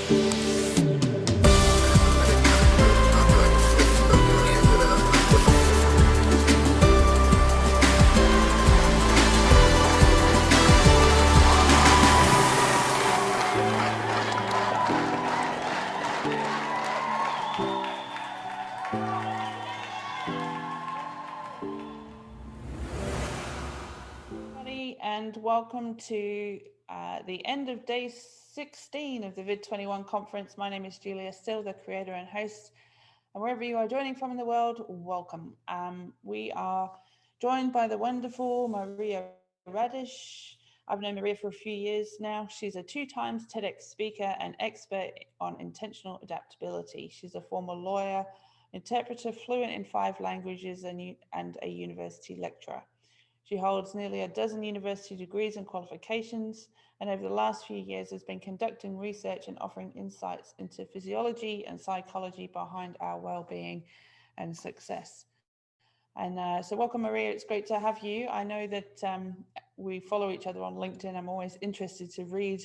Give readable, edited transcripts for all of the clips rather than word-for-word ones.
And welcome to the end of day 16 of the VID21 conference. My name is Julia Still, the creator and host, and wherever you are joining from in the world, welcome. We are joined by the wonderful Maria Radish. I've known Maria for a few years now. She's a 2-time TEDx speaker and expert on intentional adaptability. She's a former lawyer, interpreter, fluent in 5 languages, and a university lecturer. She holds nearly a dozen university degrees and qualifications, and over the last few years has been conducting research and offering insights into physiology and psychology behind our well-being and success. And so welcome, Maria. It's great to have you. I know that we follow each other on LinkedIn. I'm always interested to read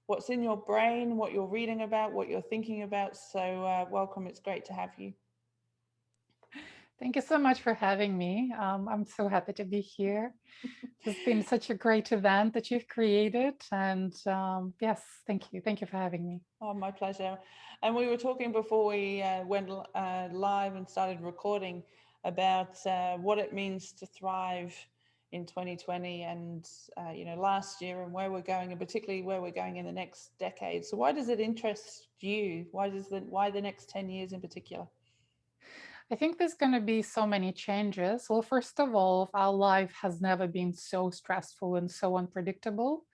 what's in your brain, what you're reading about, what you're thinking about. So welcome. It's great to have you. Thank you so much for having me. I'm so happy to be here. It's been such a great event that you've created. And yes, thank you. Thank you for having me. Oh, my pleasure. And we were talking before we went live and started recording about what it means to thrive in 2020 and, last year and where we're going, and particularly where we're going in the next decade. So why does it interest you? Why the next 10 years in particular? I think there's going to be so many changes. Well, first of all, our life has never been so stressful and so unpredictable.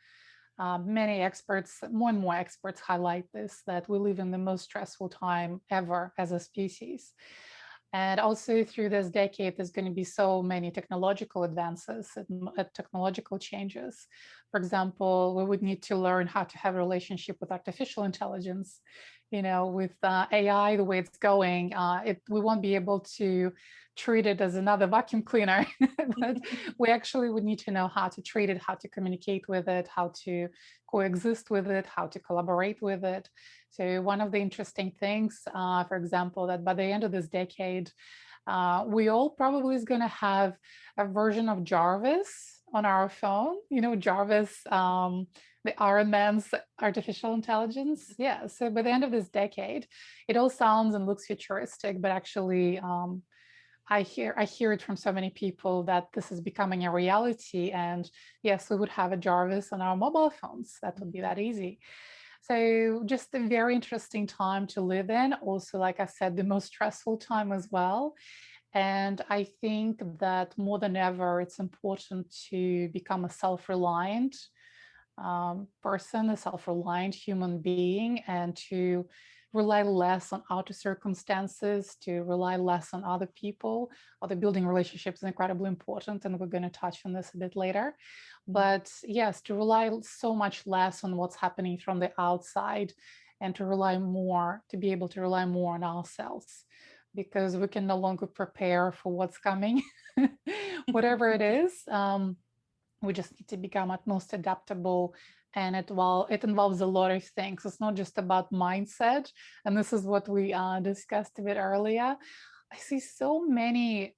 Many experts, more and more experts highlight this, that we live in the most stressful time ever as a species. And also through this decade, there's going to be so many technological advances and technological changes. For example, we would need to learn how to have a relationship with artificial intelligence. With AI, the way it's going, we won't be able to treat it as another vacuum cleaner, but we actually would need to know how to treat it, how to communicate with it, how to coexist with it, how to collaborate with it. So one of the interesting things, for example, that by the end of this decade, we all probably is going to have a version of Jarvis on our phone. Jarvis, the Iron Man's artificial intelligence. Yeah. So by the end of this decade, it all sounds and looks futuristic, but actually, I hear it from so many people that this is becoming a reality. And yes, we would have a Jarvis on our mobile phones. That would be that easy. So just a very interesting time to live in. Also, like I said, the most stressful time as well. And I think that more than ever, it's important to become a self-reliant person, a self-reliant human being, and to rely less on outer circumstances, to rely less on other people. Although building relationships is incredibly important, and we're going to touch on this a bit later. But yes, to rely so much less on what's happening from the outside, and to be able to rely more on ourselves, because we can no longer prepare for what's coming, whatever it is. We just need to become at most adaptable, and it involves a lot of things. It's not just about mindset, and this is what we discussed a bit earlier. I see so many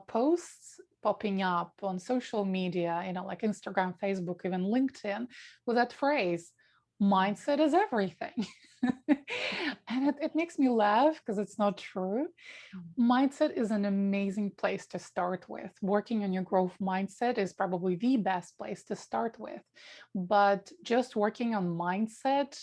posts popping up on social media, like Instagram, Facebook, even LinkedIn, with that phrase, mindset is everything. And it makes me laugh because it's not true. Mindset is an amazing place to start with. Working on your growth mindset is probably the best place to start with. But just working on mindset,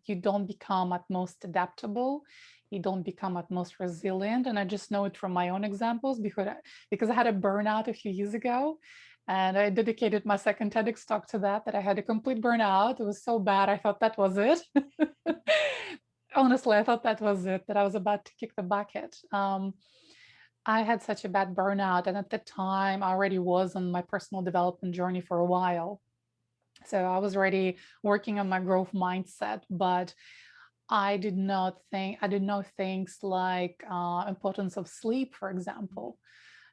you don't become at most adaptable. You don't become at most resilient. And I just know it from my own examples because I had a burnout a few years ago. And I dedicated my second TEDx talk to that I had a complete burnout. It was so bad. I thought that was it. Honestly, I thought that was it, that I was about to kick the bucket. I had such a bad burnout. And at the time, I already was on my personal development journey for a while. So I was already working on my growth mindset, but I did not know things like importance of sleep, for example.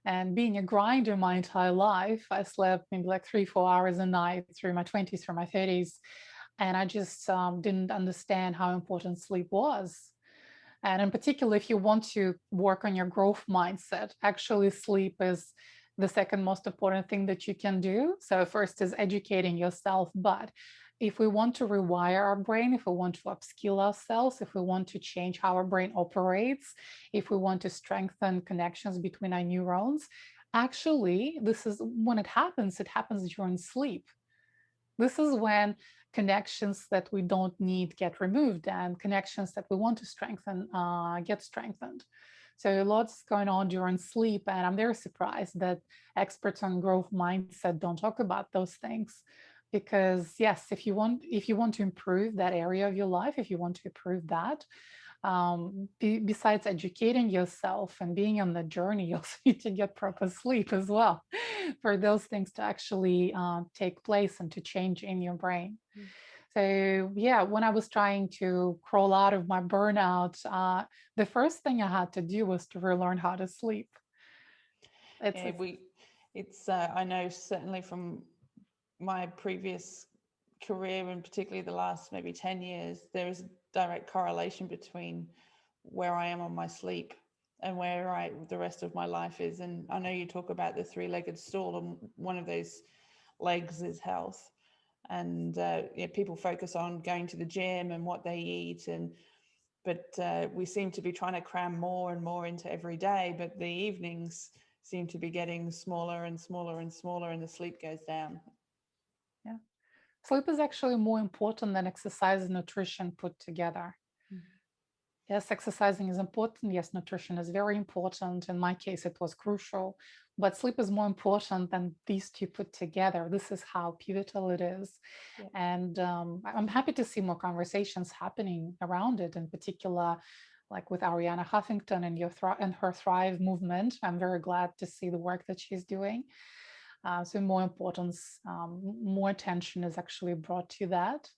And being a grinder my entire life, I slept maybe like 3-4 hours a night through my 20s, through my 30s. And I just didn't understand how important sleep was. And in particular, if you want to work on your growth mindset, actually, sleep is the second most important thing that you can do. So, first is educating yourself. But if we want to rewire our brain, if we want to upskill ourselves, if we want to change how our brain operates, if we want to strengthen connections between our neurons, actually, this is when it happens during sleep. This is when connections that we don't need get removed and connections that we want to strengthen get strengthened. So lots going on during sleep, and I'm very surprised that experts on growth mindset don't talk about those things. Because yes, if you want to improve that area of your life, if you want to improve that, besides educating yourself and being on the journey, you also need to get proper sleep as well for those things to actually take place and to change in your brain. Mm. So yeah, when I was trying to crawl out of my burnout, the first thing I had to do was to relearn how to sleep. It's, Yeah, it's I know certainly from my previous career, and particularly the last maybe 10 years, there is a direct correlation between where I am on my sleep and where the rest of my life is. And I know you talk about the three-legged stool, and one of those legs is health. And people focus on going to the gym and what they eat, but we seem to be trying to cram more and more into every day, but the evenings seem to be getting smaller and smaller and smaller, and the sleep goes down. yeah. Sleep is actually more important than exercise and nutrition put together. Mm. Yes, exercising is important. Yes, nutrition is very important. In my case, it was crucial, but sleep is more important than these two put together. This is how pivotal it is. Yeah. And I'm happy to see more conversations happening around it, in particular, like with Ariana Huffington and and her Thrive movement. I'm very glad to see the work that she's doing. So more importance, more attention is actually brought to that.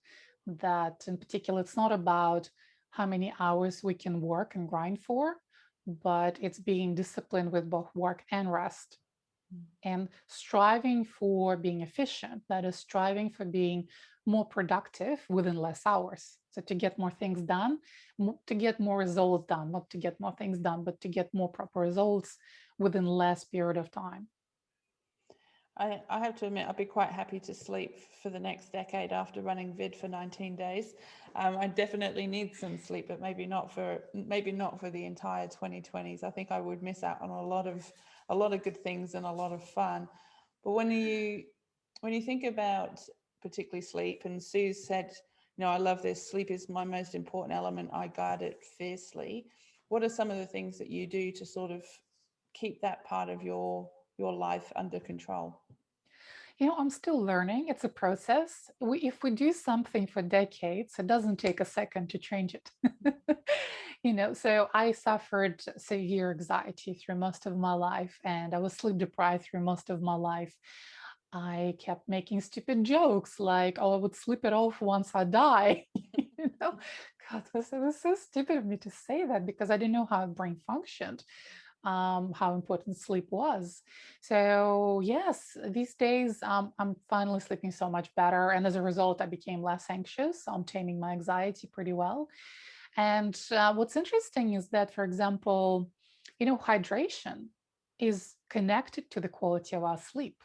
That in particular, it's not about how many hours we can work and grind for, but it's being disciplined with both work and rest Mm. and striving for being efficient. That is, striving for being more productive within less hours. So to get more things done, to get more results done, not to get more things done, but to get more proper results within less period of time. I have to admit, I'd be quite happy to sleep for the next decade after running vid for 19 days. I definitely need some sleep, but maybe not for the entire 2020s. I think I would miss out on a lot of good things and a lot of fun. But when you think about particularly sleep, and Sue said, I love this. Sleep is my most important element. I guard it fiercely. What are some of the things that you do to sort of keep that part of your life under control? I'm still learning. It's a process. If we do something for decades, it doesn't take a second to change it. So I suffered severe anxiety through most of my life, and I was sleep deprived through most of my life. I kept making stupid jokes like, "Oh, I would sleep it off once I die." you know, God, it was so stupid of me to say that because I didn't know how the brain functioned, how important sleep was. So, yes, these days I'm finally sleeping so much better. And as a result, I became less anxious. I'm taming my anxiety pretty well. And what's interesting is that, for example, hydration is connected to the quality of our sleep.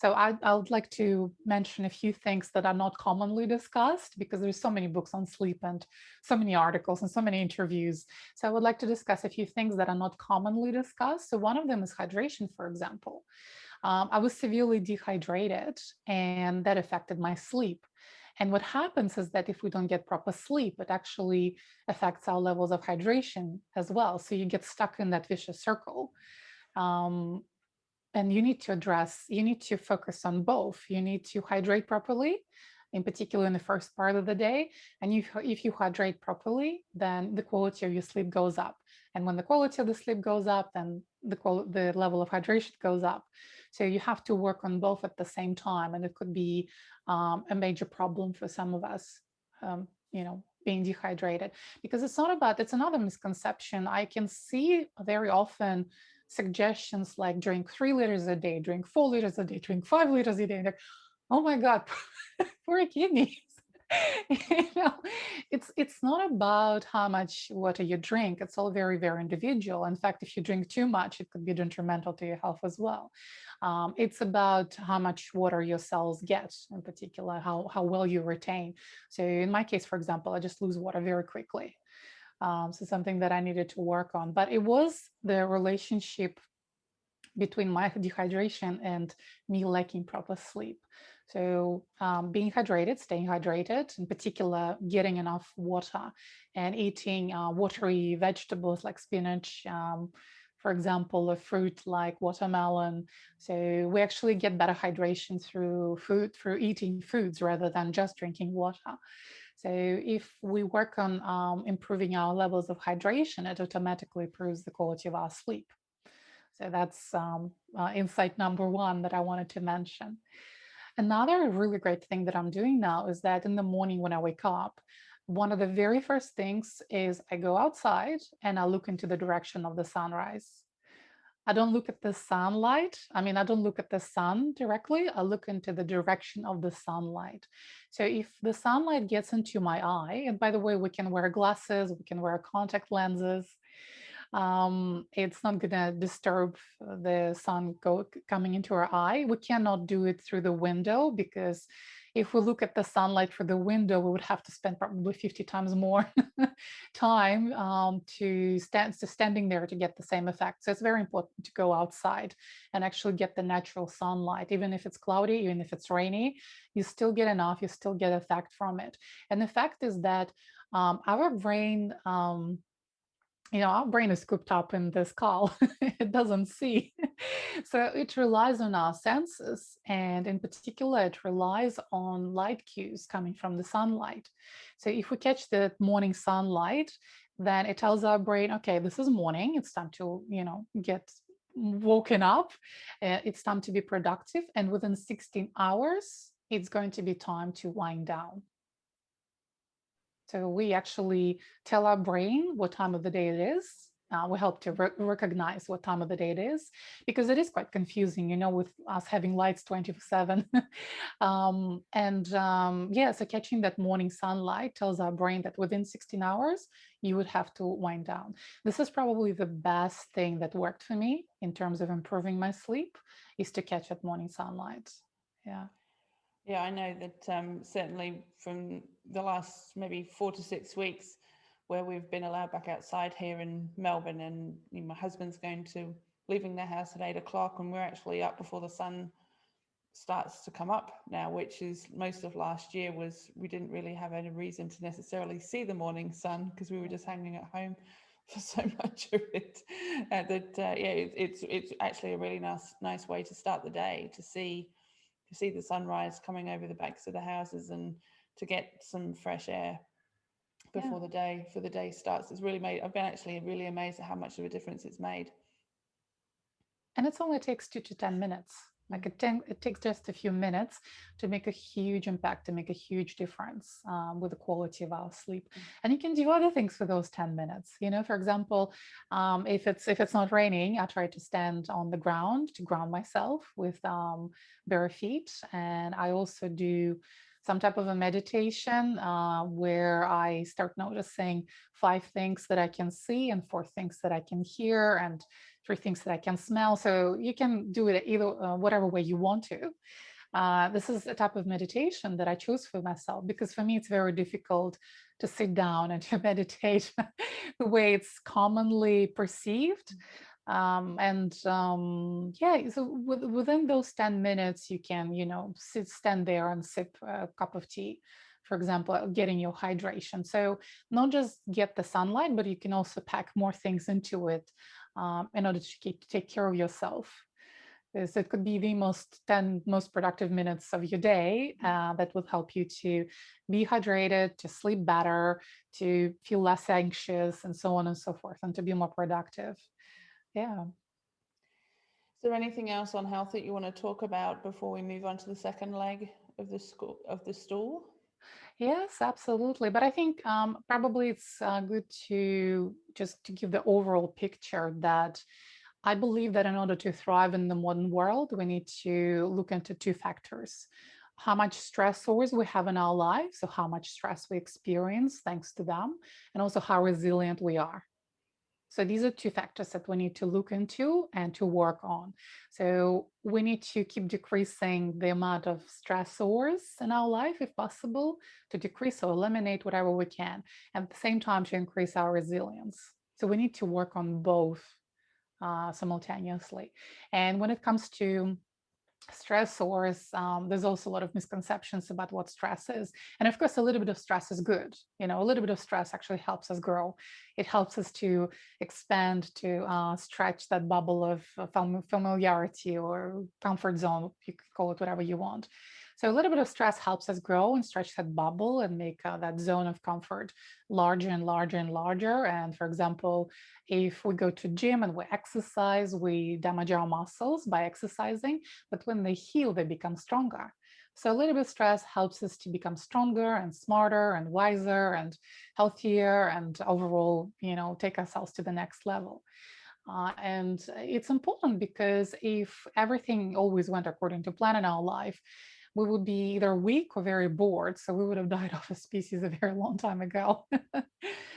So I would like to mention a few things that are not commonly discussed because there's so many books on sleep and so many articles and so many interviews. So I would like to discuss a few things that are not commonly discussed. So one of them is hydration, for example. I was severely dehydrated and that affected my sleep. And what happens is that if we don't get proper sleep, it actually affects our levels of hydration as well. So you get stuck in that vicious circle. Um, and you need to focus on both. You need to hydrate properly, in particular in the first part of the day. And if you hydrate properly, then the quality of your sleep goes up. And when the quality of the sleep goes up, then the level of hydration goes up. So you have to work on both at the same time. And it could be a major problem for some of us, being dehydrated. Because it's another misconception. I can see very often suggestions like drink 3 liters a day, drink 4 liters a day, drink 5 liters a day. Like, oh my God, poor kidneys. you know, it's not about how much water you drink. It's all very, very individual. In fact, if you drink too much, it could be detrimental to your health as well. It's about how much water your cells get, in particular, how well you retain. So in my case, for example, I just lose water very quickly. So something that I needed to work on. But it was the relationship between my dehydration and me lacking proper sleep. So, being hydrated, staying hydrated, in particular, getting enough water and eating watery vegetables like spinach, for example, a fruit like watermelon. So, we actually get better hydration through food, through eating foods rather than just drinking water. So, if we work on improving our levels of hydration, it automatically improves the quality of our sleep. So that's insight number one that I wanted to mention. Another really great thing that I'm doing now is that in the morning when I wake up, one of the very first things is I go outside and I look into the direction of the sunrise. I don't look at the sunlight. I mean, I don't look at the sun directly. I look into the direction of the sunlight. So if the sunlight gets into my eye, and by the way, we can wear glasses, we can wear contact lenses, it's not going to disturb the sun coming into our eye. We cannot do it through the window because if we look at the sunlight through the window, we would have to spend probably 50 times more time standing there to get the same effect. So it's very important to go outside and actually get the natural sunlight. Even if it's cloudy, even if it's rainy, you still get enough, you still get effect from it. And the fact is that our brain, our brain is cooped up in this skull. It doesn't see. So it relies on our senses. And in particular, it relies on light cues coming from the sunlight. So if we catch the morning sunlight, then it tells our brain, okay, this is morning. It's time to, get woken up. It's time to be productive. And within 16 hours, it's going to be time to wind down. So we actually tell our brain what time of the day it is. We help to recognize what time of the day it is because it is quite confusing, with us having lights 24/7. So catching that morning sunlight tells our brain that within 16 hours, you would have to wind down. This is probably the best thing that worked for me in terms of improving my sleep is to catch that morning sunlight. Yeah. Yeah, I know that certainly from the last maybe 4 to 6 weeks, where we've been allowed back outside here in Melbourne, and my husband's leaving the house at 8 o'clock, and we're actually up before the sun starts to come up now, which is most of last year we didn't really have any reason to necessarily see the morning sun because we were just hanging at home for so much of it. It's actually a really nice way to start the day to see the sunrise coming over the backs of the houses and to get some fresh air before the day starts. I've been actually really amazed at how much of a difference it's made. And it only takes 2 to 10 minutes. Like it takes just a few minutes to make a huge impact, to make a huge difference with the quality of our sleep. And you can do other things for those 10 minutes. For example, if it's not raining, I try to stand on the ground to ground myself with bare feet. And I also do some type of a meditation where I start noticing 5 things that I can see and 4 things that I can hear and 3 things that I can smell. So you can do it either whatever way you want to. This is a type of meditation that I choose for myself because for me it's very difficult to sit down and to meditate the way it's commonly perceived. So within those 10 minutes, you can, stand there and sip a cup of tea, for example, getting your hydration. So not just get the sunlight, but you can also pack more things into it in order to take care of yourself. So it could be the 10 most productive minutes of your day that will help you to be hydrated, to sleep better, to feel less anxious, and so on and so forth, and to be more productive. Yeah. Is there anything else on health that you want to talk about before we move on to the second leg of the stool? Yes, absolutely. But I think probably it's good to just to give the overall picture that I believe that in order to thrive in the modern world, we need to look into 2 factors. how much stressors we have in our life, so how much stress we experience thanks to them, and also how resilient we are. So these are two factors that we need to look into and to work on. So we need to keep decreasing the amount of stressors in our life, if possible, to decrease or eliminate whatever we can, and at the same time to increase our resilience. So we need to work on both simultaneously. And when it comes to stressors, there's also a lot of misconceptions about what stress is. And of course, a little bit of stress is good. You know, a little bit of stress actually helps us grow. It helps us to expand, to stretch that bubble of familiarity or comfort zone. You could call it whatever you want. So a little bit of stress helps us grow and stretch that bubble and make that zone of comfort larger and larger and larger. And for example, if we go to gym and we exercise, we damage our muscles by exercising, but when they heal, they become stronger. So a little bit of stress helps us to become stronger and smarter and wiser and healthier and overall, you know, take ourselves to the next level. And it's important because if everything always went according to plan in our life, we would be either weak or very bored. So we would have died off as species a very long time ago.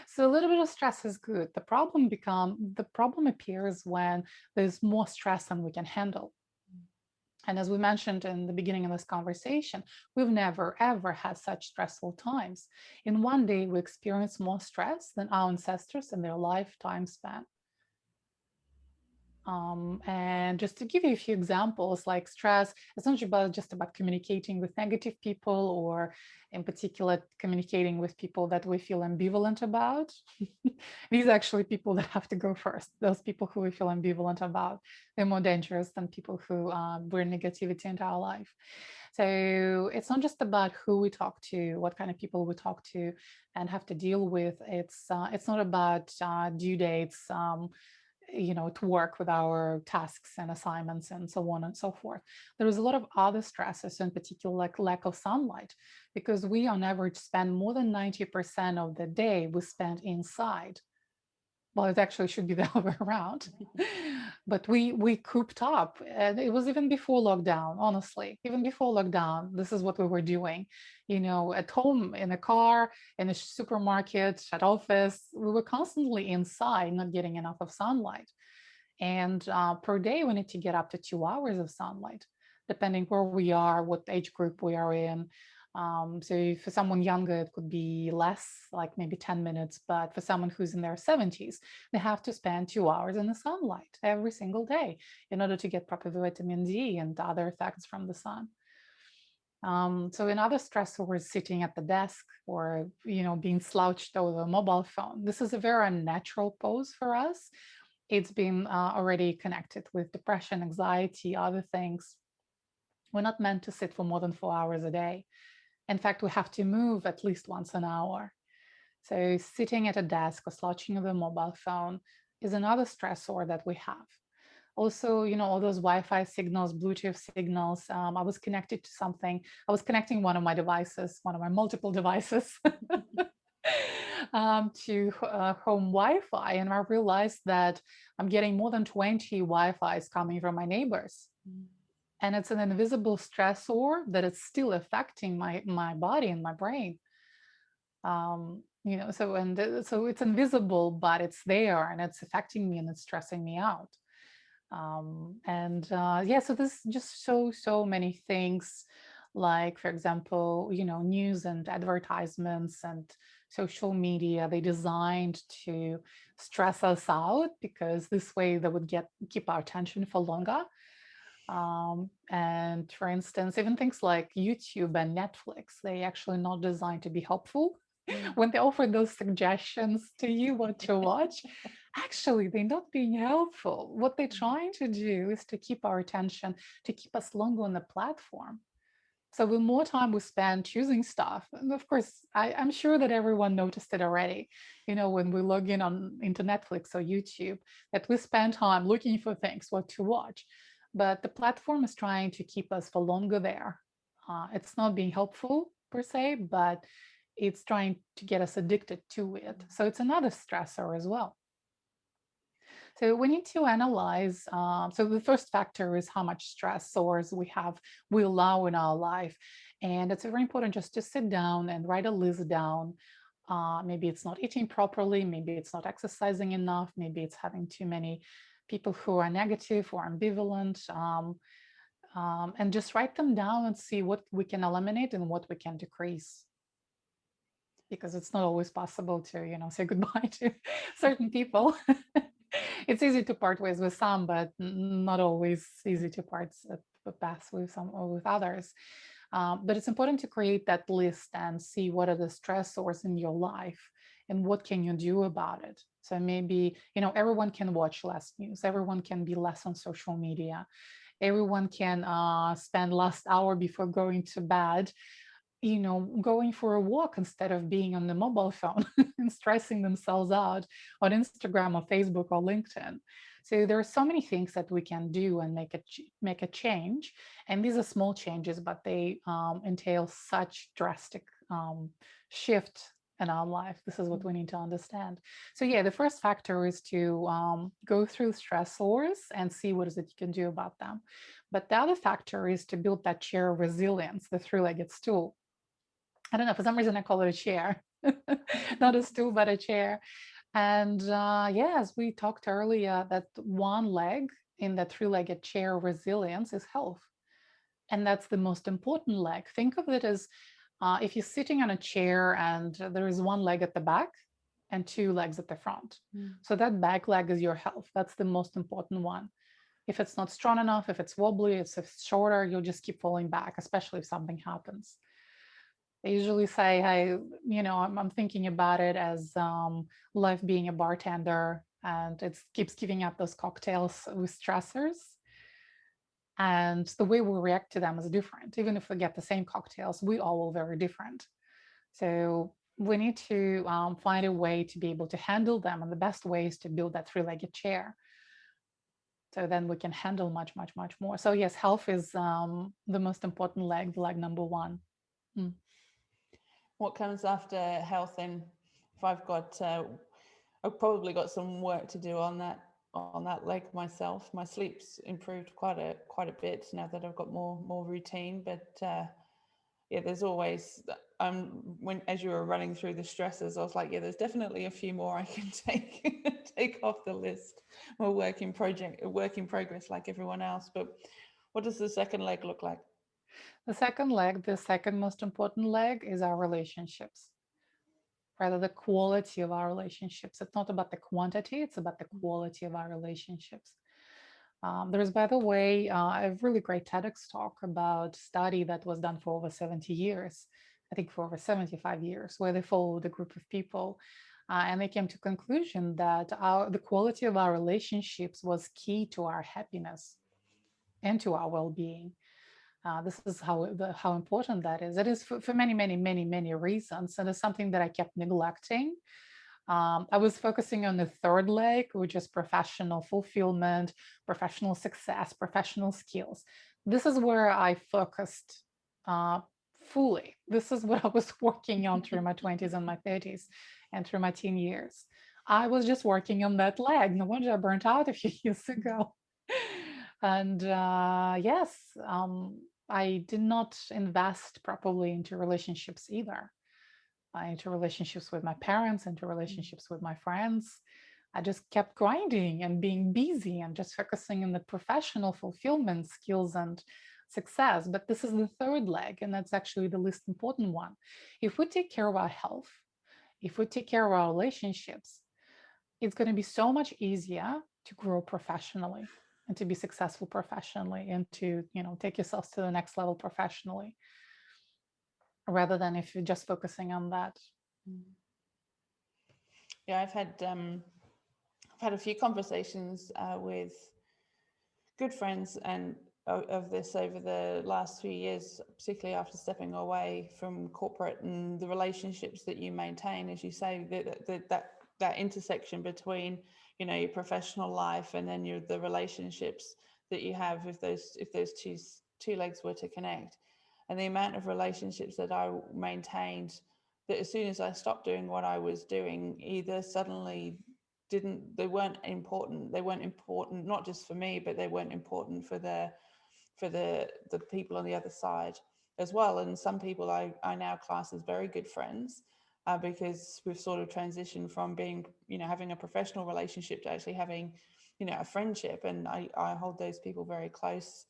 So a little bit of stress is good. The problem appears when there's more stress than we can handle. And as we mentioned in the beginning of this conversation, we've never, ever had such stressful times. In one day, we experience more stress than our ancestors in their lifetime span. And just to give you a few examples, like stress, it's not just about communicating with negative people or in particular communicating with people that we feel ambivalent about. These are actually people that have to go first. Those people who we feel ambivalent about, they're more dangerous than people who bring negativity into our life. So it's not just about who we talk to, what kind of people we talk to and have to deal with. It's not about due dates, you know, to work with our tasks and assignments and so on and so forth. There is a lot of other stresses, in particular, like lack of sunlight, because we on average spend more than 90% of the day we spend inside. Well, it actually should be the other way around. But we cooped up, and it was even before lockdown, honestly. Even before lockdown, this is what we were doing. You know, at home, in a car, in a supermarket, at office, we were constantly inside, not getting enough of sunlight. And per day, we need to get up to 2 hours of sunlight, depending where we are, what age group we are in. So for someone younger, it could be less, like maybe 10 minutes. But for someone who's in their 70s, they have to spend 2 hours in the sunlight every single day in order to get proper vitamin D and other effects from the sun. So in other stressors, sitting at the desk or, you know, being slouched over a mobile phone, this is a very unnatural pose for us. It's been already connected with depression, anxiety, other things. We're not meant to sit for more than 4 hours a day. In fact, we have to move at least once an hour. So sitting at a desk or slouching with a mobile phone is another stressor that we have. Also, you know, all those Wi-Fi signals, Bluetooth signals. I was connected to something. I was connecting one of my devices, one of my multiple devices, to home Wi-Fi, and I realized that I'm getting more than 20 Wi-Fis coming from my neighbors. And it's an invisible stressor that it's still affecting my body and my brain. You know, so it's invisible, but it's there and it's affecting me and it's stressing me out. Yeah, so there's just so many things, like for example, you know, news and advertisements and social media, they designed to stress us out because this way they would keep our attention for longer. And for instance, even things like YouTube and Netflix, they actually not designed to be helpful. When they offer those suggestions to you what to watch, actually they're not being helpful. What they're trying to do is to keep our attention, to keep us longer on the platform. So the more time we spend choosing stuff, and of course, I'm sure that everyone noticed it already, you know, when we log in into Netflix or YouTube, that we spend time looking for things, what to watch. But the platform is trying to keep us for longer there. It's not being helpful per se, but it's trying to get us addicted to it. So it's another stressor as well. So we need to analyze. So the first factor is how much stressors we allow in our life, and it's very important just to sit down and write a list down. Maybe it's not eating properly, maybe it's not exercising enough, maybe it's having too many people who are negative or ambivalent, and just write them down and see what we can eliminate and what we can decrease, because it's not always possible to say goodbye to certain people. It's easy to part ways with some, but not always easy to paths with some or with others. But it's important to create that list and see what are the stressors in your life and what can you do about it. So maybe everyone can watch less news, everyone can be less on social media, everyone can spend last hour before going to bed going for a walk instead of being on the mobile phone and stressing themselves out on Instagram or Facebook or LinkedIn. So there are so many things that we can do and make a change. And these are small changes, but they entail such drastic shift in our life. This is what we need to understand. So yeah, the first factor is to go through stressors and see what is it you can do about them. But the other factor is to build that chair of resilience, the three-legged stool. I don't know, for some reason I call it a chair, not a stool, but a chair. And yeah, as we talked earlier, that one leg in that three-legged chair of resilience is health. And that's the most important leg. Think of it as if you're sitting on a chair and there is one leg at the back and two legs at the front. So that back leg is your health. That's the most important one. If it's not strong enough, if it's wobbly, if it's shorter, you'll just keep falling back, especially if something happens. I usually say, I'm thinking about it as life being a bartender, and it keeps giving up those cocktails with stressors. And the way we react to them is different. Even if we get the same cocktails, we all are very different. So we need to find a way to be able to handle them. And the best way is to build that three-legged chair. So then we can handle much, much, much more. So yes, health is the most important leg, the leg number one. Mm. What comes after health then? If I've probably got some work to do on that leg myself. My sleep's improved quite a bit now that I've got more routine. But yeah, there's always when as you were running through the stresses, I was like, yeah, there's definitely a few more I can take off the list. More work in progress, like everyone else. But what does the second leg look like? The second leg, the second most important leg, is our relationships, rather the quality of our relationships. It's not about the quantity, it's about the quality of our relationships. There's, by the way, a really great TEDx talk about study that was done for over 70 years, I think for over 75 years, where they followed a group of people. And they came to conclusion that the quality of our relationships was key to our happiness and to our well-being. This is how important that is. It is for many, many, many, many reasons, and it's something that I kept neglecting. I was focusing on the third leg, which is professional fulfillment, professional success, professional skills. This is where I focused fully. This is what I was working on through my 20s and my 30s and through my teen years. I was just working on that leg. No wonder I burnt out a few years ago. And yes, I did not invest properly into relationships either, into relationships with my parents, into relationships with my friends. I just kept grinding and being busy and just focusing on the professional fulfillment skills and success. But this is the third leg, and that's actually the least important one. If we take care of our health, if we take care of our relationships, it's going to be so much easier to grow professionally and to be successful professionally and to take yourselves to the next level professionally, rather than if you're just focusing on that. Yeah, I've had a few conversations with good friends and of this over the last few years, particularly after stepping away from corporate, and the relationships that you maintain, as you say, that intersection between your professional life and then the relationships that you have, if those two legs were to connect, and the amount of relationships that I maintained that as soon as I stopped doing what I was doing, either suddenly they weren't important. They weren't important not just for me, but they weren't important for the people on the other side as well. And some people I now class as very good friends, because we've sort of transitioned from being, having a professional relationship to actually having, a friendship. And I hold those people very close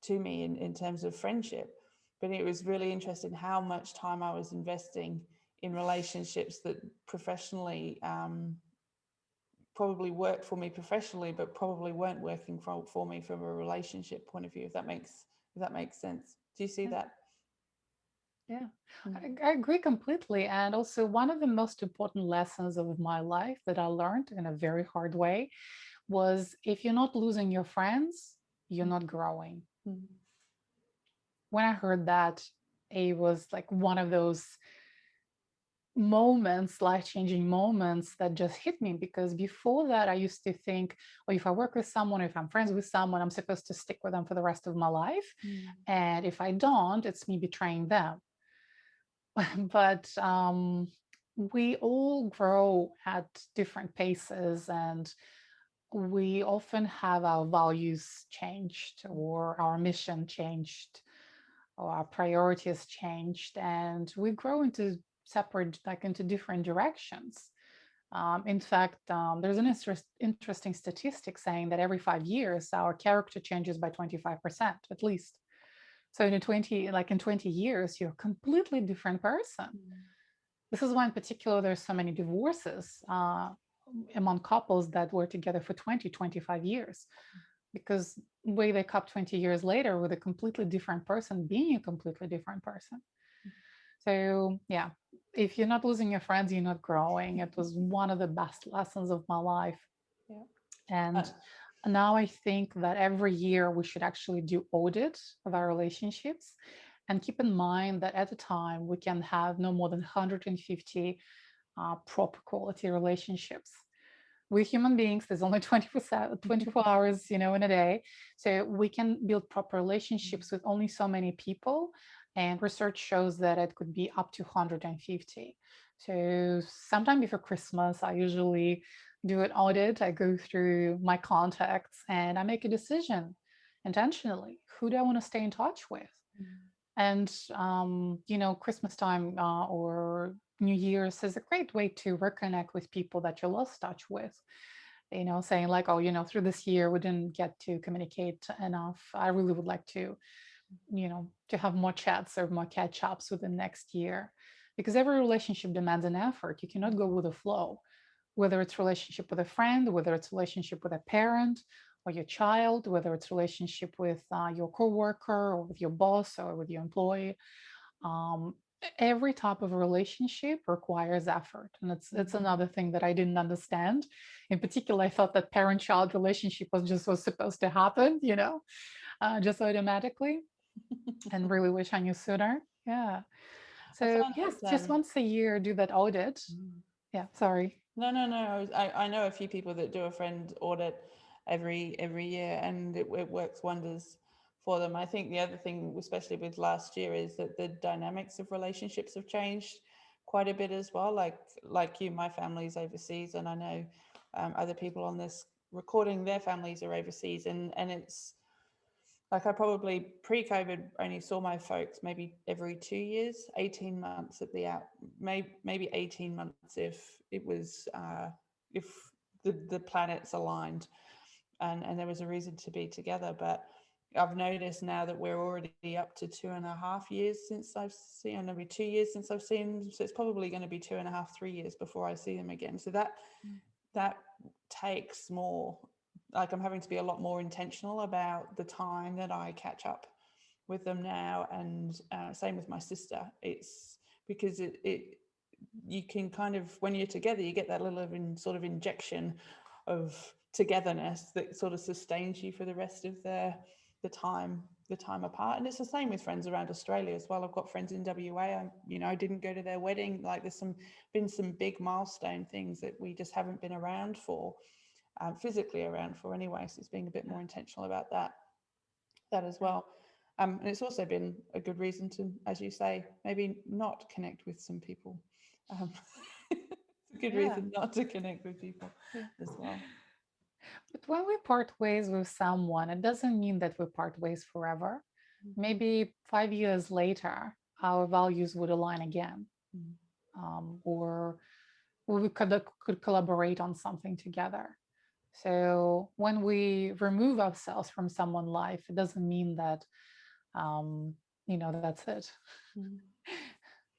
to me in terms of friendship. But it was really interesting how much time I was investing in relationships that professionally, probably worked for me professionally, but probably weren't working for me from a relationship point of view, if that makes sense. Do you see Yeah. that? Yeah, Mm. I agree completely. And also, one of the most important lessons of my life that I learned in a very hard way was if you're not losing your friends, you're not growing. Mm. When I heard that, it was like one of those moments, life-changing moments that just hit me, because before that I used to think, well, if I work with someone, if I'm friends with someone, I'm supposed to stick with them for the rest of my life. Mm. And if I don't, it's me betraying them. But we all grow at different paces, and we often have our values changed, or our mission changed, or our priorities changed, and we grow into separate, like into different directions. In fact, there's an interesting statistic saying that every 5 years, our character changes by 25% at least. So in 20 years, you're a completely different person. Mm. This is why in particular there's so many divorces among couples that were together for 20, 25 years, because we wake up 20 years later with a completely different person being a completely different person. So yeah, if you're not losing your friends, you're not growing. It was one of the best lessons of my life. Yeah. And now I think that every year we should actually do audit of our relationships, and keep in mind that at a time we can have no more than 150 proper quality relationships. We're human beings. There's only 24 hours, in a day. So we can build proper relationships with only so many people. And research shows that it could be up to 150. So sometime before Christmas, I usually do an audit. I go through my contacts and I make a decision intentionally. Who do I want to stay in touch with? Mm. And Christmas time or New Year's is a great way to reconnect with people that you lost touch with. Saying like, oh, through this year we didn't get to communicate enough. I really would like to have more chats or more catch ups within next year, because every relationship demands an effort. You cannot go with the flow, whether it's relationship with a friend, whether it's relationship with a parent or your child, whether it's relationship with your coworker or with your boss or with your employee. Um, every type of relationship requires effort, and it's Mm. another thing that I didn't understand. In particular, I thought that parent-child relationship was supposed to happen, just automatically, and really wish I knew sooner. Yeah. I So found yes, that. just once a year, do that audit. Mm. Yeah. Sorry. No, no, no. I know a few people that do a friend audit every year, and it works wonders for them. I think the other thing, especially with last year, is that the dynamics of relationships have changed quite a bit as well. Like you, my family's overseas, and I know other people on this recording, their families are overseas, and it's like I probably pre-COVID only saw my folks maybe every 2 years, 18 months at the out, maybe 18 months if the planets aligned and there was a reason to be together. But I've noticed now that we're already up to 2.5 years since I've seen, maybe 2 years since I've seen them. So it's probably going to be 2.5, 3 years before I see them again. So that takes more, like I'm having to be a lot more intentional about the time that I catch up with them now. And same with my sister. It's because it you can kind of, when you're together, you get that little sort of injection of togetherness that sort of sustains you for the rest of the time apart. And it's the same with friends around Australia as well. I've got friends in WA. I didn't go to their wedding. Like there's been some big milestone things that we just haven't been around for, physically around for anyway. So it's being a bit more intentional about that as well. And it's also been a good reason to, as you say, maybe not connect with some people. Um, it's a good Yeah. reason not to connect with people as well. But when we part ways with someone, it doesn't mean that we part ways forever. Maybe 5 years later, our values would align again, Mm. or we could collaborate on something together. So when we remove ourselves from someone's life, it doesn't mean that um, that's it. Mm.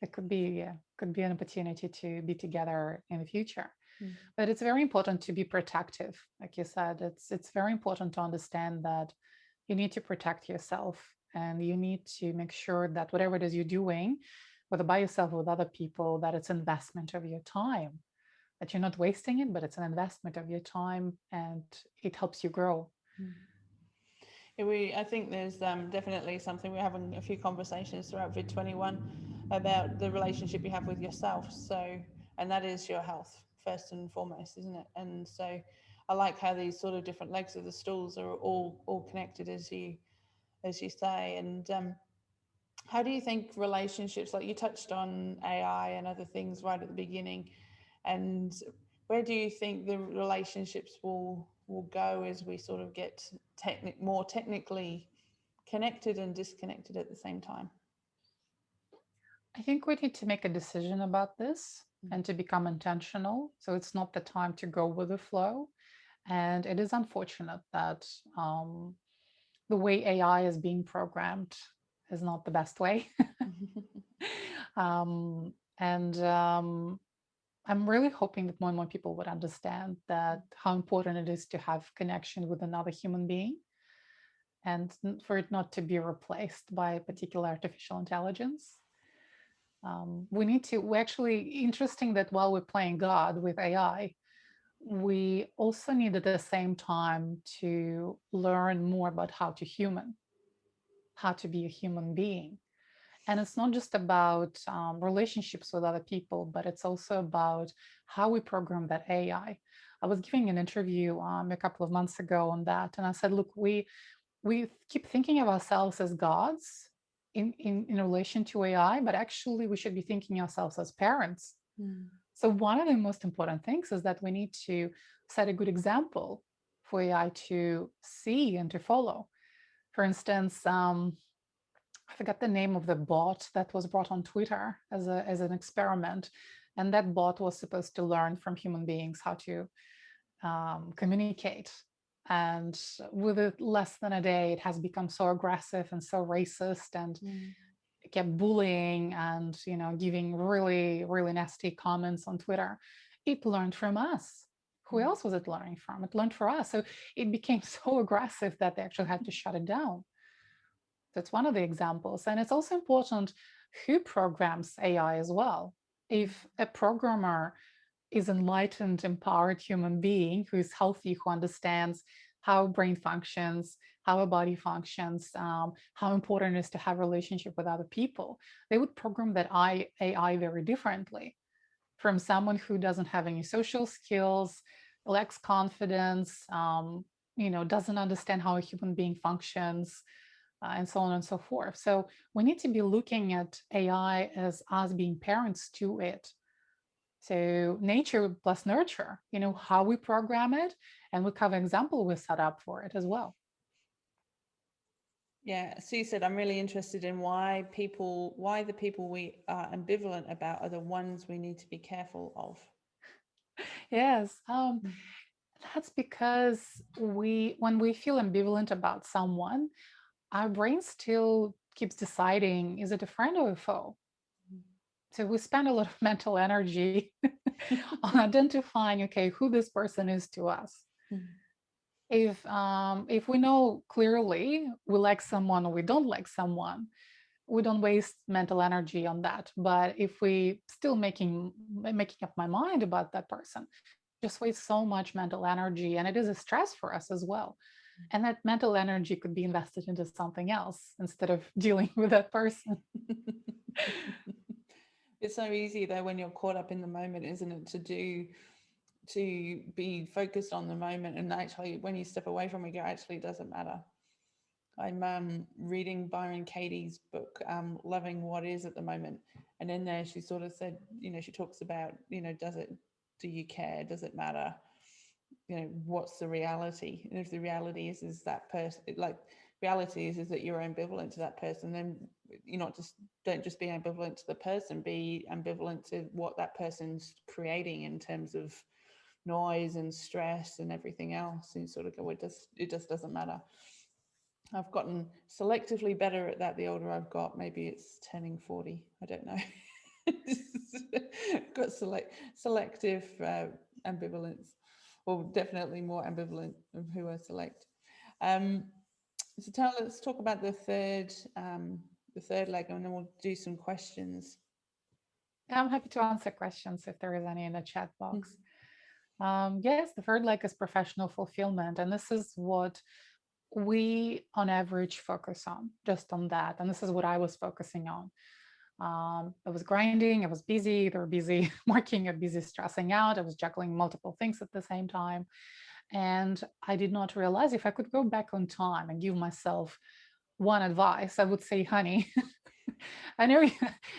It could be an opportunity to be together in the future. Mm. But it's very important to be protective. Like you said, it's very important to understand that you need to protect yourself and you need to make sure that whatever it is you're doing, whether by yourself or with other people, that it's investment of your time, that you're not wasting it, but it's an investment of your time and it helps you grow. Mm. Yeah, I think there's definitely something. We're having a few conversations throughout Vid21 about the relationship you have with yourself. So, and that is your health first and foremost, isn't it? And so, I like how these sort of different legs of the stools are all connected, as you say. And how do you think relationships, like you touched on AI and other things right at the beginning, and where do you think the relationships will go as we sort of get more technically connected and disconnected at the same time? I think we need to make a decision about this Mm. and to become intentional. So it's not the time to go with the flow. And it is unfortunate that the way AI is being programmed is not the best way. And I'm really hoping that more and more people would understand that how important it is to have connection with another human being and for it not to be replaced by a particular artificial intelligence. We're actually interesting that while we're playing God with AI, we also need at the same time to learn more about how to be a human being. And it's not just about relationships with other people, but it's also about how we program that AI. I was giving an interview a couple of months ago on that, and I said, look, we keep thinking of ourselves as gods in relation to AI, but actually we should be thinking ourselves as parents. Mm. So one of the most important things is that we need to set a good example for AI to see and to follow. For instance, I forgot the name of the bot that was brought on Twitter as an experiment, and that bot was supposed to learn from human beings how to communicate. And with less than a day, it has become so aggressive and so racist and Mm. kept bullying and giving really really nasty comments on Twitter. It learned from us. Who else was it learning from? It learned for us. So it became so aggressive that they actually had to shut it down. That's one of the examples. And it's also important who programs AI as well. If a programmer is enlightened, empowered human being who is healthy, who understands how brain functions, how a body functions, how important it is to have a relationship with other people, they would program that AI very differently from someone who doesn't have any social skills, lacks confidence, doesn't understand how a human being functions, and so on and so forth. So we need to be looking at AI as us being parents to it. So nature plus nurture, how we program it, and what kind of example we set up for it as well. Yeah, Sue said, I'm really interested in why the people we are ambivalent about are the ones we need to be careful of. Yes, that's because when we feel ambivalent about someone, our brain still keeps deciding, is it a friend or a foe? So we spend a lot of mental energy on identifying, okay, who this person is to us. If we know clearly we like someone or we don't like someone, we don't waste mental energy on that. But if we still making up my mind about that person, just waste so much mental energy, and it is a stress for us as well. And that mental energy could be invested into something else instead of dealing with that person. It's so easy though when you're caught up in the moment, isn't it, to be focused on the moment, and actually when you step away from it, it actually doesn't matter. I'm reading Byron Katie's book, Loving What Is at the moment. And in there, she sort of said, she talks about, does it Do you care? Does it matter? What's the reality? And if the reality is that person, like, reality is that you're ambivalent to that person, then you're not just don't just be ambivalent to the person, be ambivalent to what that person's creating in terms of noise and stress and everything else. And you sort of go, it just doesn't matter. I've gotten selectively better at that the older I've got. Maybe it's turning 40. I don't know. Got selective ambivalence, or definitely more ambivalent of who I select. So let's talk about the third leg, and then we'll do some questions. I'm happy to answer questions if there is any in the chat box. Yes, the third leg is professional fulfillment, and this is what we on average focus on, just on that. And this is what I was focusing on. I was grinding, I was busy, either busy working or busy stressing out. I was juggling multiple things at the same time. And I did not realize, if I could go back on time and give myself one advice, I would say, honey, I know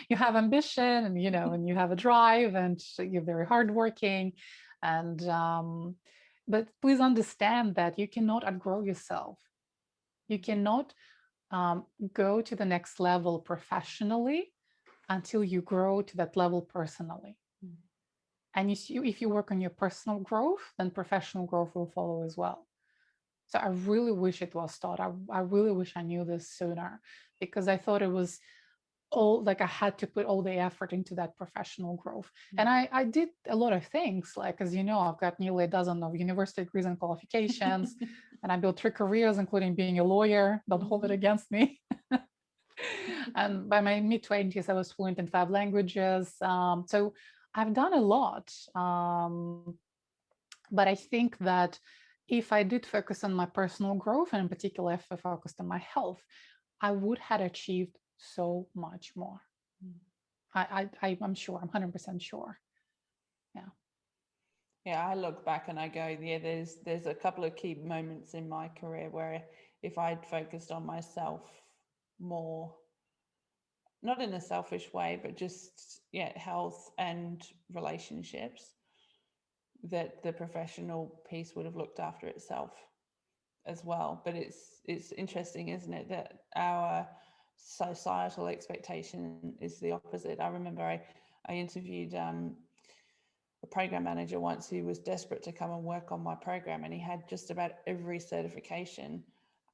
you have ambition, and and you have a drive, and you're very hardworking, and but please understand that you cannot outgrow yourself. You cannot go to the next level professionally until you grow to that level personally. And if you work on your personal growth, then professional growth will follow as well. So I really wish it was taught. I really wish I knew this sooner, because I thought it was all like I had to put all the effort into that professional growth. And I did a lot of things. Like, as you know, I've got nearly a dozen of university degrees and qualifications, and I built 3 careers, including being a lawyer. Don't hold it against me. And by my mid-20s, I was fluent in 5 languages. So I've done a lot. But I think that if I did focus on my personal growth, and in particular, if I focused on my health, I would have achieved so much more. I'm sure, I'm 100% sure. Yeah. Yeah, I look back and I go, yeah, there's a couple of key moments in my career where if I'd focused on myself more, not in a selfish way, but just, yeah, health and relationships, that the professional piece would have looked after itself as well. But it's interesting, isn't it, that our societal expectation is the opposite. I remember I interviewed a program manager once who was desperate to come and work on my program, and he had just about every certification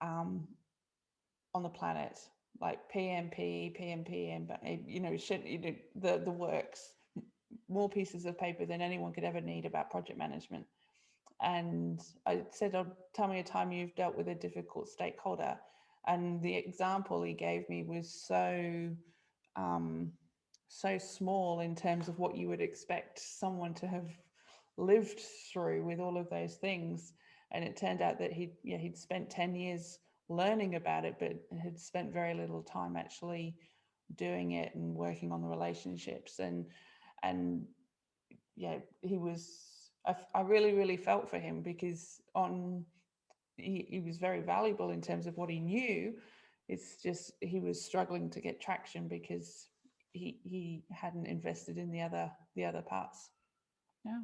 on the planet, like PMP, PMP, and the works, more pieces of paper than anyone could ever need about project management. And I said, "Oh, tell me a time you've dealt with a difficult stakeholder." And the example he gave me was so small in terms of what you would expect someone to have lived through with all of those things. And it turned out that he'd spent 10 years learning about it, but had spent very little time actually doing it and working on the relationships. And yeah, I really, really felt for him, because he was very valuable in terms of what he knew. It's just he was struggling to get traction because he hadn't invested in the other parts. Yeah.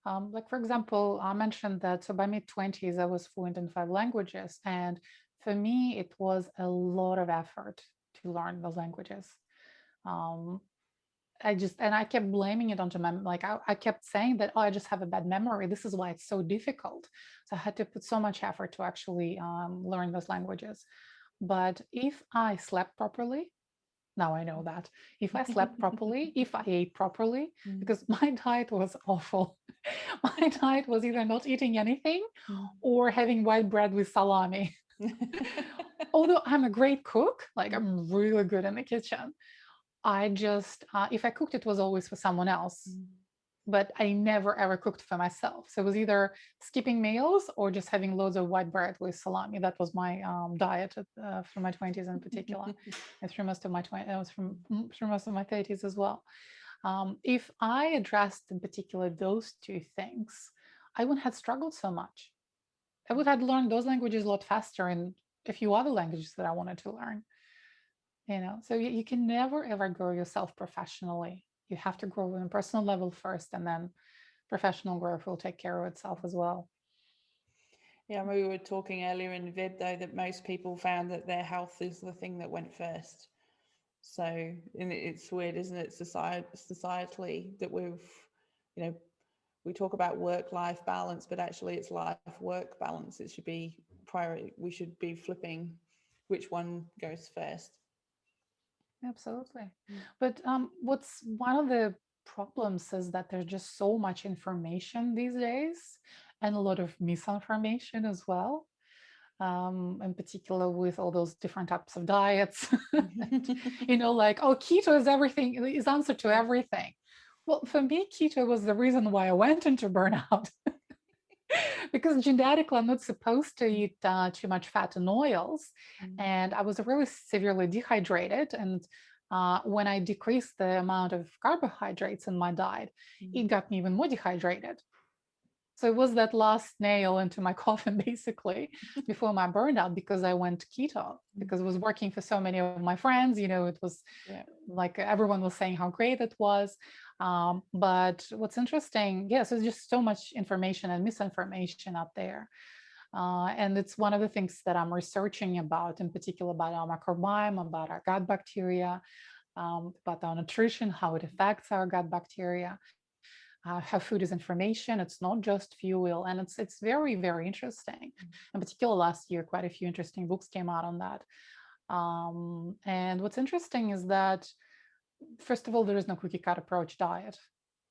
Like, for example, I mentioned that, so by mid-20s, I was fluent in 5 languages. And for me, it was a lot of effort to learn those languages. I kept blaming it onto I kept saying that, oh, I just have a bad memory. This is why it's so difficult. So I had to put so much effort to actually learn those languages. But if I slept properly, now I know that if I slept properly, if I ate properly, because my diet was awful. My diet was either not eating anything or having white bread with salami. Although I'm a great cook, like I'm really good in the kitchen, I just, if I cooked, it was always for someone else. But I never ever cooked for myself. So it was either skipping meals or just having loads of white bread with salami. That was my diet through my 20s in particular, and through most of my through most of my 30s as well. If I addressed in particular those 2 things, I wouldn't have struggled so much. I would have learned those languages a lot faster, and a few other languages that I wanted to learn. So you can never ever grow yourself professionally You have to grow on a personal level first, and then professional growth will take care of itself as well. Yeah, we were talking earlier in the vid though that most people found that their health is the thing that went first. So, and it's weird, isn't it, societally that you know, we talk about work-life balance, but actually it's life-work balance. It should be priority. We should be flipping which one goes first. Absolutely. But what's one of the problems is that there's just so much information these days and a lot of misinformation as well. In particular with all those different types of diets. Like, oh, keto is everything, is answer to everything. Well, for me, keto was the reason why I went into burnout. Because genetically, I'm not supposed to eat too much fat and oils. And I was really severely dehydrated. And when I decreased the amount of carbohydrates in my diet, it got me even more dehydrated. So it was that last nail into my coffin, basically, before my burnout, because I went keto, because it was working for so many of my friends. It was like everyone was saying how great it was. But what's interesting, yes, there's just so much information and misinformation out there. And it's one of the things that I'm researching about, in particular about our microbiome, about our gut bacteria, about our nutrition, how it affects our gut bacteria. How food is information. It's not just fuel, and it's very, very interesting. In particular, last year, quite a few interesting books came out on that. And what's interesting is that, first of all, there is no cookie cut approach diet.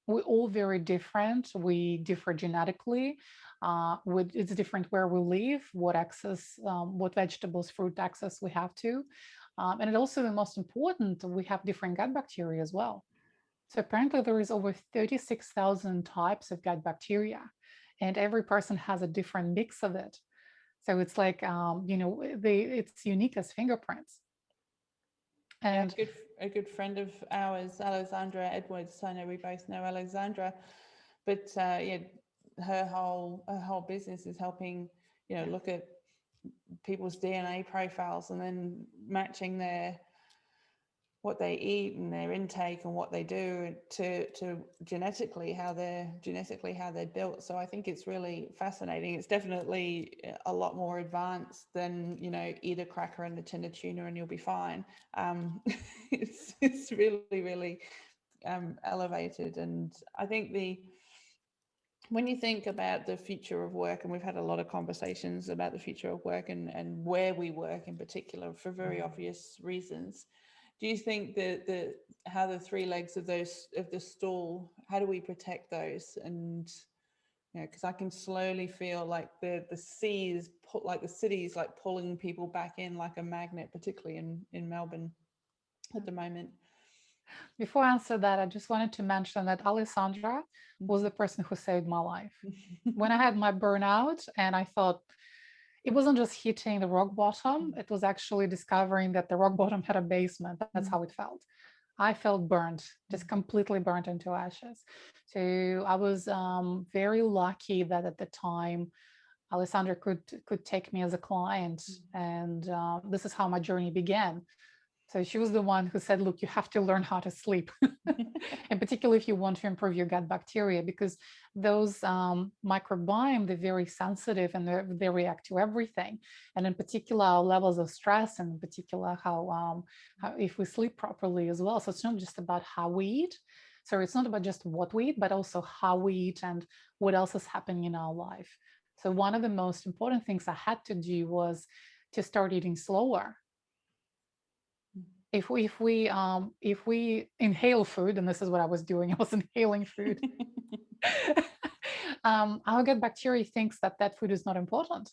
We're all very different. We differ genetically. It's different where we live, what access, what vegetables, fruit access we have to. And it also, the most important, we have different gut bacteria as well. So apparently there is over 36,000 types of gut bacteria, and every person has a different mix of it. So it's like, it's unique as fingerprints. And a good friend of ours, Alexandra Edwards. I know we both know Alexandra, but her whole business is helping, look at people's DNA profiles and then matching what they eat and their intake and what they do to genetically how they're built. So I think it's really fascinating. It's definitely a lot more advanced than eat a cracker and a tin of tuna and you'll be fine. It's really elevated. And I think when you think about the future of work, and we've had a lot of conversations about the future of work and where we work in particular for very obvious reasons, do you think that how the three legs of the stool, how do we protect those? And because I can slowly feel like the sea is like the city is like pulling people back in like a magnet, particularly in Melbourne at the moment. Before I answer that, I just wanted to mention that Alessandra was the person who saved my life. When I had my burnout and I thought, it wasn't just hitting the rock bottom, it was actually discovering that the rock bottom had a basement. That's how it felt. I felt burnt, just completely burnt into ashes. So I was very lucky that at the time, Alessandra could take me as a client, and this is how my journey began. So she was the one who said, look, you have to learn how to sleep, in particular if you want to improve your gut bacteria, because those microbiome, they're very sensitive and they react to everything. And in particular, our levels of stress, and in particular, how if we sleep properly as well. So it's not just about how we eat. So it's not about just what we eat, but also how we eat and what else is happening in our life. So one of the most important things I had to do was to start eating slower. If we inhale food, and this is what I was doing, I was inhaling food. Our gut bacteria thinks that food is not important,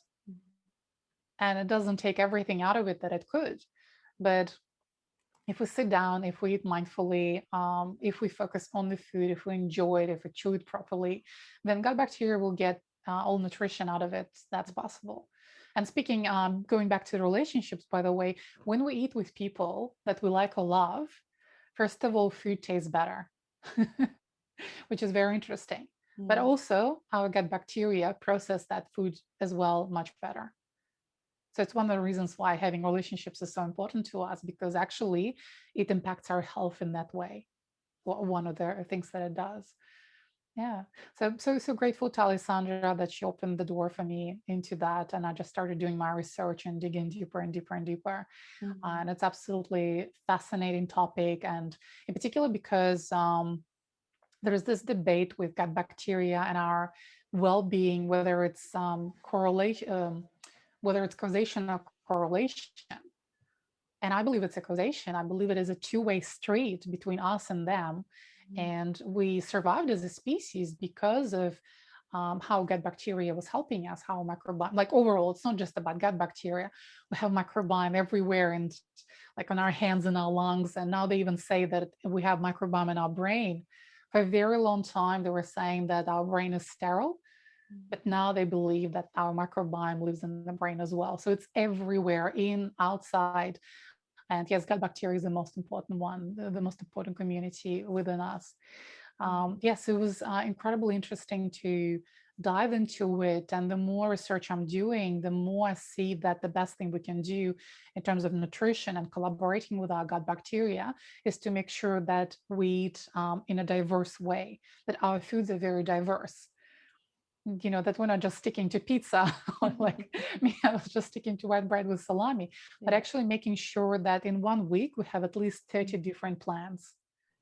and it doesn't take everything out of it that it could. But if we sit down, if we eat mindfully, if we focus on the food, if we enjoy it, if we chew it properly, then gut bacteria will get all nutrition out of it that's possible. And speaking, going back to the relationships, by the way, when we eat with people that we like or love, first of all, food tastes better, which is very interesting. But also, our gut bacteria process that food as well much better. So it's one of the reasons why having relationships is so important to us, because actually it impacts our health in that way. one of the things that it does. Yeah. So grateful to Alessandra that she opened the door for me into that. And I just started doing my research and digging deeper and deeper and deeper. And it's absolutely fascinating topic. And in particular, because there's this debate with gut bacteria and our well-being, whether it's correlation, whether it's causation or correlation. And I believe it's a causation. I believe it is a two-way street between us and them. And we survived as a species because of how gut bacteria was helping us, how microbiome, like overall, it's not just about gut bacteria. We have microbiome everywhere and like on our hands and our lungs. And now they even say that we have microbiome in our brain. For a very long time, they were saying that our brain is sterile, but now they believe that our microbiome lives in the brain as well. So it's everywhere, in, outside. And yes, gut bacteria is the most important one, the most important community within us. Yes, it was incredibly interesting to dive into it. And the more research I'm doing, the more I see that the best thing we can do in terms of nutrition and collaborating with our gut bacteria is to make sure that we eat in a diverse way, that our foods are very diverse. That we're not just sticking to pizza or like me, I was just sticking to white bread with salami, but actually making sure that in 1 week we have at least 30 different plants,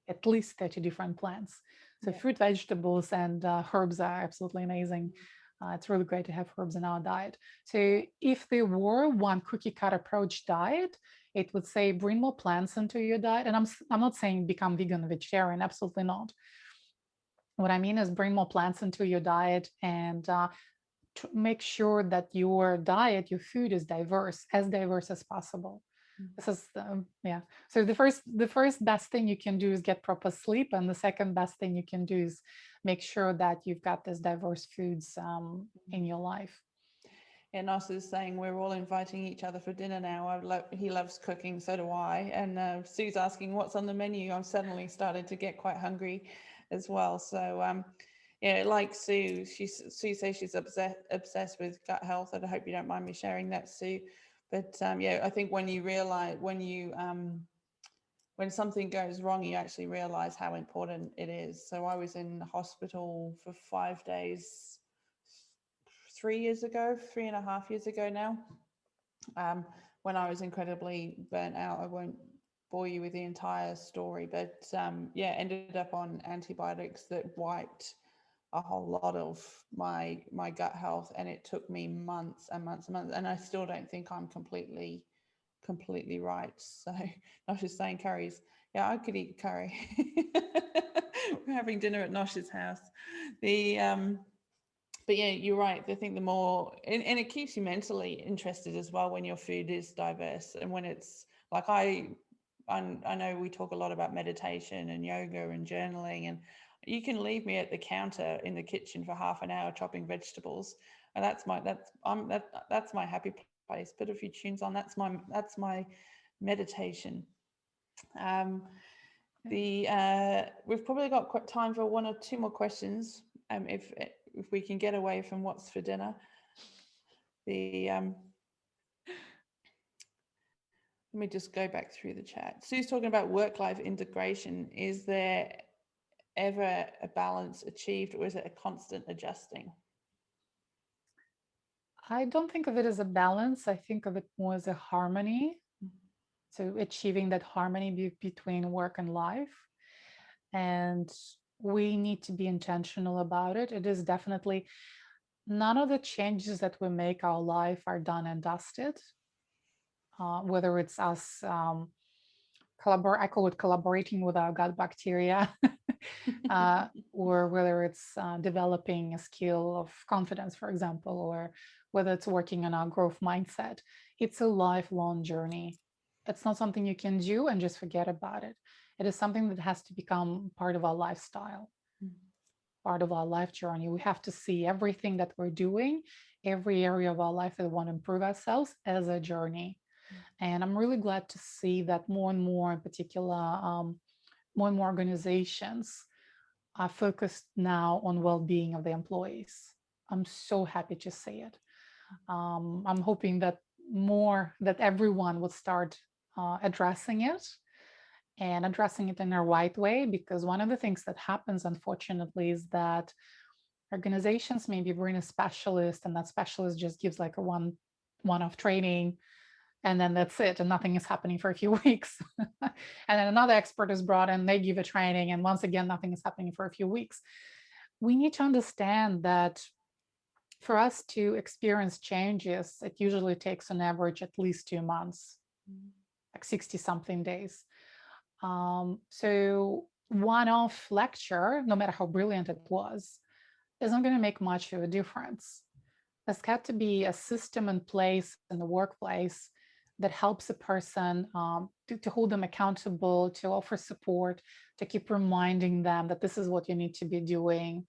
at least 30 different plants. So fruit, vegetables, and herbs are absolutely amazing. It's really great to have herbs in our diet. So if there were one cookie cutter approach diet, it would say bring more plants into your diet. And I'm not saying become vegan or vegetarian, absolutely not. What I mean is bring more plants into your diet and make sure that your diet, your food is as diverse as possible. This is yeah. So the first best thing you can do is get proper sleep, and the second best thing you can do is make sure that you've got this diverse foods in your life. And Nos is saying we're all inviting each other for dinner now. He loves cooking, so do I. And Sue's asking what's on the menu. I'm suddenly started to get quite hungry as well. So yeah, like Sue says she's obsessed with gut health. And I hope you don't mind me sharing that, Sue. But yeah, I think when you realize when something goes wrong, you actually realize how important it is. So I was in hospital for 5 days 3 years ago, 3.5 years ago now, when I was incredibly burnt out. I won't bore you with the entire story, but yeah, ended up on antibiotics that wiped a whole lot of my gut health, and it took me months and months and months, and I still don't think I'm completely right. So I was just saying curries. Yeah, I could eat curry. We're having dinner at Nosh's house. The but yeah, you're right. I think the more, and it keeps you mentally interested as well when your food is diverse, and when it's like I know we talk a lot about meditation and yoga and journaling, and you can leave me at the counter in the kitchen for half an hour chopping vegetables, and that's my happy place. Put a few tunes on. That's my meditation. We've probably got time for one or two more questions. If we can get away from what's for dinner. Let me just go back through the chat. Sue's talking about work-life integration. Is there ever a balance achieved, or is it a constant adjusting? I don't think of it as a balance. I think of it more as a harmony. So achieving that harmony between work and life. And we need to be intentional about it. It is definitely none of the changes that we make our life are done and dusted. Whether it's us I call it collaborating with our gut bacteria, or whether it's developing a skill of confidence, for example, or whether it's working on our growth mindset. It's a lifelong journey. It's not something you can do and just forget about it. It is something that has to become part of our lifestyle, part of our life journey. We have to see everything that we're doing, every area of our life that we want to improve ourselves as a journey. And I'm really glad to see that more and more, in particular, more and more organizations are focused now on well-being of the employees. I'm so happy to see it. I'm hoping that everyone would start addressing it and addressing it in a right way. Because one of the things that happens, unfortunately, is that organizations maybe bring a specialist, and that specialist just gives like a one-off training, and then that's it, and nothing is happening for a few weeks. And then another expert is brought in, they give a training, and once again, nothing is happening for a few weeks. We need to understand that for us to experience changes, it usually takes on average at least 2 months, like 60 something days. So one-off lecture, no matter how brilliant it was, isn't going to make much of a difference. There's got to be a system in place in the workplace that helps a person to hold them accountable, to offer support, to keep reminding them that this is what you need to be doing,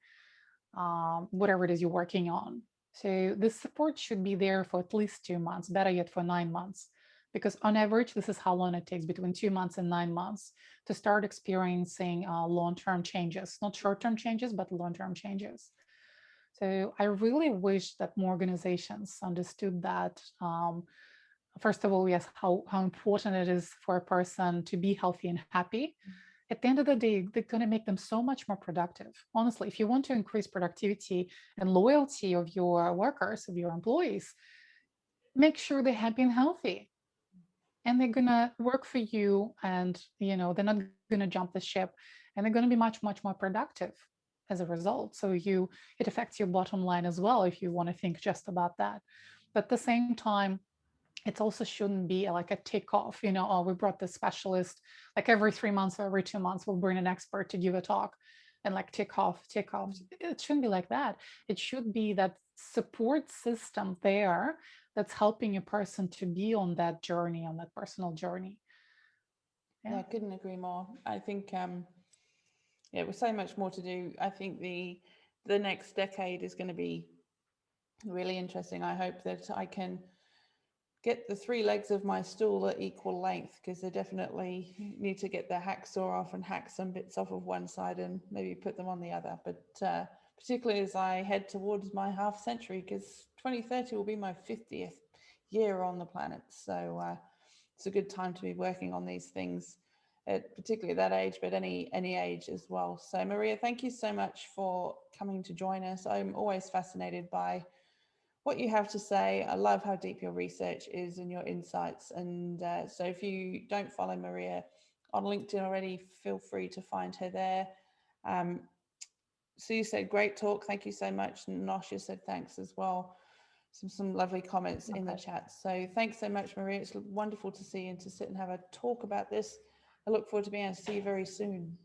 whatever it is you're working on. So this support should be there for at least 2 months, better yet for 9 months, because on average, this is how long it takes, between 2 months and 9 months, to start experiencing long-term changes, not short-term changes, but long-term changes. So I really wish that more organizations understood that. First of all, yes, how important it is for a person to be healthy and happy. At the end of the day, they're going to make them so much more productive. Honestly, if you want to increase productivity and loyalty of your workers, of your employees, make sure they're happy and healthy, and they're going to work for you, and they're not going to jump the ship, and they're going to be much, much more productive as a result. So it affects your bottom line as well, if you want to think just about that. But at the same time, it also shouldn't be like a tick off, oh, we brought this specialist, like every 3 months or every 2 months, we'll bring an expert to give a talk, and like tick off, tick off. It shouldn't be like that. It should be that support system there that's helping a person to be on that journey, on that personal journey. Yeah, Yeah. I couldn't agree more. I think yeah, with so much more to do, I think the next decade is going to be really interesting. I hope that I can get the three legs of my stool at equal length, because I definitely need to get the hacksaw off and hack some bits off of one side and maybe put them on the other. But particularly as I head towards my half century, because 2030 will be my 50th year on the planet. So it's a good time to be working on these things at particularly that age, but any age as well. So Maria, thank you so much for coming to join us. I'm always fascinated by what you have to say. I love how deep your research is and your insights. And so if you don't follow Maria on LinkedIn already, feel free to find her there. Sue said, great talk. Thank you so much. Nosha said, thanks as well. Some lovely comments in the chat. So thanks so much, Maria. It's wonderful to see you and to sit and have a talk about this. I look forward to being able to see you very soon.